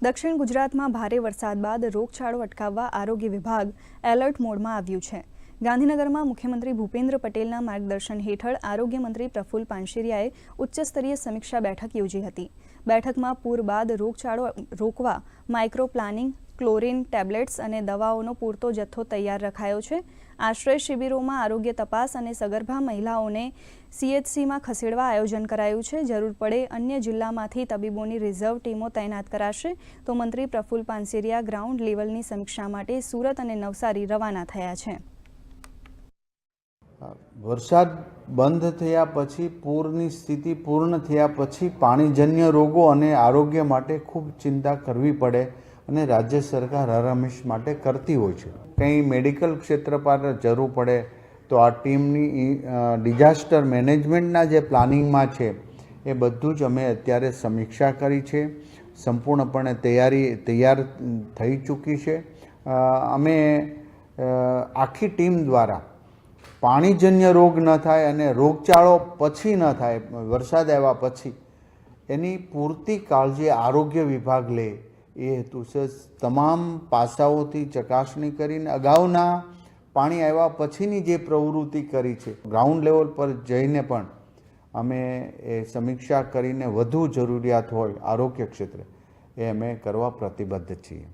દક્ષિણ ગુજરાતમાં ભારે વરસાદ બાદ રોગચાળો અટકાવવા આરોગ્ય વિભાગ એલર્ટ મોડમાં આવ્યું છે। ગાંધીનગરમાં મુખ્યમંત્રી ભૂપેન્દ્ર પટેલના માર્ગદર્શન હેઠળ આરોગ્ય મંત્રી પ્રફુલ્લ પાનશેરિયાએ ઉચ્ચસ્તરીય સમીક્ષા બેઠક યોજી હતી। બેઠકમાં પૂર બાદ રોગચાળો રોકવા માઇક્રો પ્લાનિંગ, ક્લોરીન ટેબ્લેટ્સ અને દવાઓનો પૂરતો જથ્થો તૈયાર રખાયો છે। આશ્રય શિબિરોમાં આરોગ્ય તપાસ અને સગર્ભા મહિલાઓને CHCમાં ખસેડવા આયોજન કરાયું છે। જરૂર પડે અન્ય જિલ્લામાંથી તબીબોની રિઝર્વ ટીમો તૈનાત કરાશે। તો મંત્રી પ્રફુલ્લ પાનશેરિયા ગ્રાઉન્ડ લેવલની સમીક્ષા માટે સુરત અને નવસારી રવાના થયા છે। વરસાદ બંધ થયા પછી પૂરની સ્થિતિ પૂર્ણ થયા પછી પાણીજન્ય રોગો અને આરોગ્ય માટે ખૂબ ચિંતા કરવી પડે અને રાજ્ય સરકાર હરહંમેશ માટે કરતી હોય છે। કંઈ મેડિકલ ક્ષેત્ર પર જરૂર પડે તો આ ટીમની ડિઝાસ્ટર મેનેજમેન્ટના જે પ્લાનિંગમાં છે એ બધું જ અમે અત્યારે સમીક્ષા કરી છે। સંપૂર્ણપણે તૈયાર થઈ ચૂકી છે। અમે આખી ટીમ દ્વારા પાણીજન્ય રોગ ન થાય અને રોગચાળો પછી ન થાય, વરસાદ આવ્યા પછી એની પૂરતી કાળજી આરોગ્ય વિભાગ લે એ હેતુસર તમામ પાસાઓથી ચકાસણી કરીને અગાઉના પાણી આવ્યા પછીની જે પ્રવૃત્તિ કરી છે, ગ્રાઉન્ડ લેવલ પર જઈને પણ અમે એ સમીક્ષા કરીને વધુ જરૂરિયાત હોય આરોગ્ય ક્ષેત્રે એ અમે કરવા પ્રતિબદ્ધ છીએ।